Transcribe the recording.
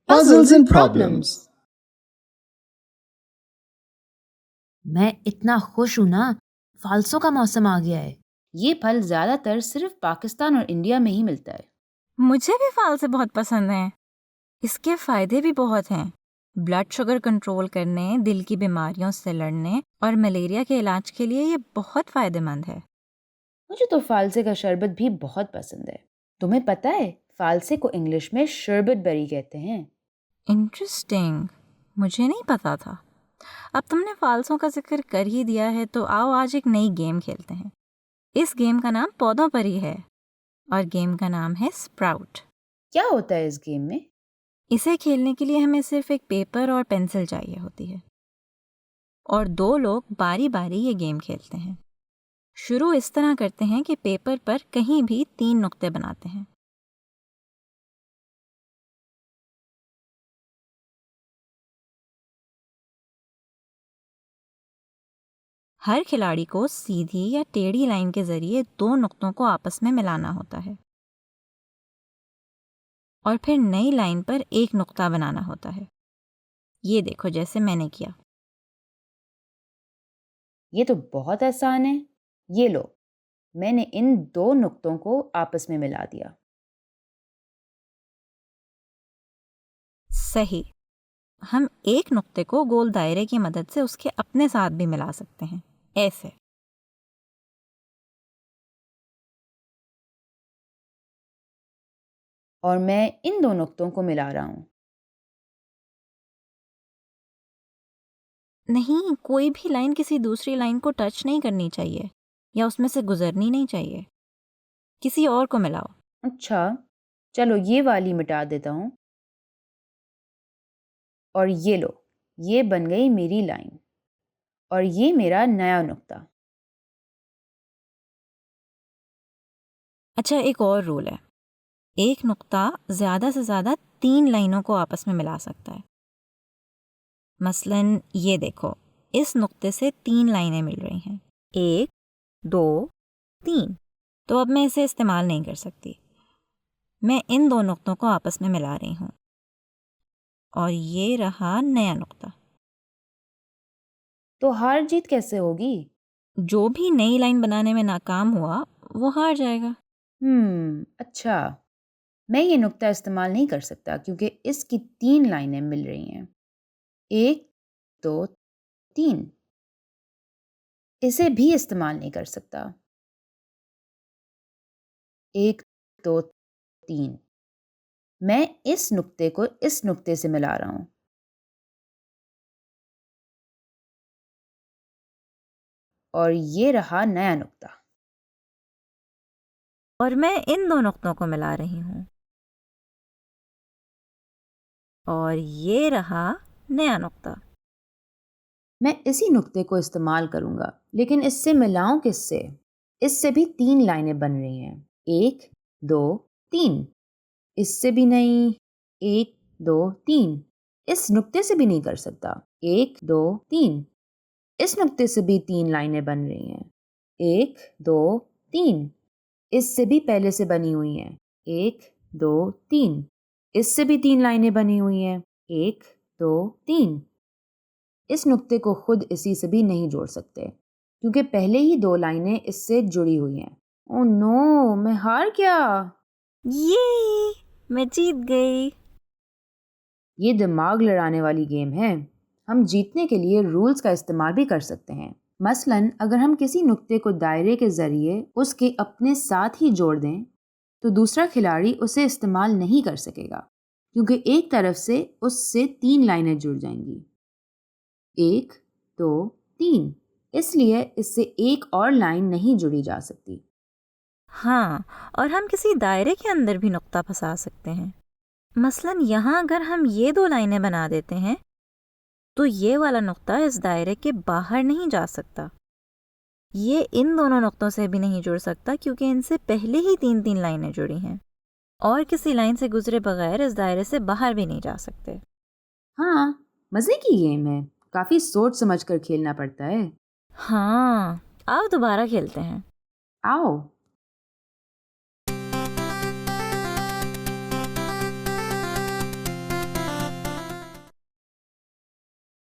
Puzzles and problems. मैं इतना खुश हूँ ना, फालसों का मौसम आ गया है। ये फल ज्यादातर सिर्फ पाकिस्तान और इंडिया में ही मिलता है। मुझे भी फालसे बहुत पसंद हैं। इसके फायदे भी बहुत हैं। ब्लड शुगर कंट्रोल करने, दिल की बीमारियों से लड़ने और मलेरिया के इलाज के लिए ये बहुत फायदेमंद है। मुझे तो फालसे का शरबत भी बहुत पसंद है। तुम्हें पता है फालसे को इंग्लिश में शरबत बेरी कहते हैं। इंटरेस्टिंग, मुझे नहीं पता था। अब तुमने फालसों का जिक्र कर ही दिया है तो आओ आज एक नई गेम खेलते हैं। इस गेम का नाम पौधों पर ही है और गेम का नाम है स्प्राउट। क्या होता है इस गेम में? इसे खेलने के लिए हमें सिर्फ एक पेपर और पेंसिल चाहिए होती है और दो लोग बारी बारी ये गेम खेलते हैं। शुरू इस तरह करते हैं कि पेपर पर कहीं भी 3 नुक्ते बनाते हैं। हर खिलाड़ी को सीधी या टेढ़ी लाइन के जरिए 2 नुक्तों को आपस में मिलाना होता है और फिर नई लाइन पर एक नुक्ता बनाना होता है। ये देखो जैसे मैंने किया। ये तो बहुत आसान है। ये लो, मैंने इन 2 नुक्तों को आपस में मिला दिया। सही। हम एक नुक्ते को गोल दायरे की मदद से उसके अपने साथ भी मिला सकते हैं, ऐसे। और मैं इन 2 नुक्तों को मिला रहा हूँ। नहीं, कोई भी लाइन किसी दूसरी लाइन को टच नहीं करनी चाहिए या उसमें से गुजरनी नहीं चाहिए। किसी और को मिलाओ। अच्छा, चलो ये वाली मिटा देता हूँ। और ये लो, ये बन गई मेरी लाइन और ये मेरा नया नुक्ता। अच्छा, एक और रूल है। एक नुक्ता ज़्यादा से ज़्यादा 3 लाइनों को आपस में मिला सकता है। मसलन ये देखो, इस नुक्ते से 3 लाइनें मिल रही हैं। 1, 2, 3। तो अब मैं इसे इस्तेमाल नहीं कर सकती। मैं इन 2 नुक्तों को आपस में मिला रही हूँ और ये रहा नया नुक्ता। तो हार जीत कैसे होगी? जो भी नई लाइन बनाने में नाकाम हुआ वो हार जाएगा। अच्छा। मैं ये नुक्ता इस्तेमाल नहीं कर सकता क्योंकि इसकी 3 लाइनें मिल रही हैं। 1, 2, 3। इसे भी इस्तेमाल नहीं कर सकता। 1, 2, 3। मैं इस नुक्ते को इस नुक्ते से मिला रहा हूँ। और ये रहा नया नुक्ता। और मैं इन 2 नुक्तों को मिला रही हूँ और ये रहा नया नुक्ता। मैं इसी नुक्ते को इस्तेमाल करूंगा, लेकिन इससे मिलाऊं किससे? इससे भी 3 लाइनें बन रही हैं। 1, 2, 3। इससे भी नहीं। 1, 2, 3। इस नुक्ते से भी नहीं कर सकता। 1, 2, 3। इस नुक्ते से भी 3 लाइनें बन रही हैं। 1, 2, 3। इससे भी पहले से बनी हुई हैं। 1, 2, 3। इससे भी 3 लाइनें बनी हुई हैं। 1, 2, 3। इस नुक्ते को खुद इसी से भी नहीं जोड़ सकते क्योंकि पहले ही 2 लाइनें इससे जुड़ी हुई हैं। ओह नो, मैं हार गया। ये मैं जीत गई। ये दिमाग लड़ाने वाली गेम है। हम जीतने के लिए रूल्स का इस्तेमाल भी कर सकते हैं। मसलन अगर हम किसी नुक्ते को दायरे के जरिए उसके अपने साथ ही जोड़ दें तो दूसरा खिलाड़ी उसे इस्तेमाल नहीं कर सकेगा क्योंकि एक तरफ से उससे 3 लाइनें जुड़ जाएंगी। 1, 2, 3। इसलिए इससे एक और लाइन नहीं जुड़ी जा सकती। हाँ, और हम किसी दायरे के अंदर भी नुक्ता फंसा सकते हैं। मसलन यहाँ अगर हम ये 2 लाइनें बना देते हैं तो ये वाला नुक्ता इस दायरे के बाहर नहीं जा सकता। ये इन दोनों नुक्तों से भी नहीं जुड़ सकता क्योंकि इनसे पहले ही 3-3 लाइनें जुड़ी हैं और किसी लाइन से गुजरे बगैर इस दायरे से बाहर भी नहीं जा सकते। हाँ, मजे की गेम है। काफी सोच समझ कर खेलना पड़ता है। हाँ, आओ दोबारा खेलते हैं। आओ।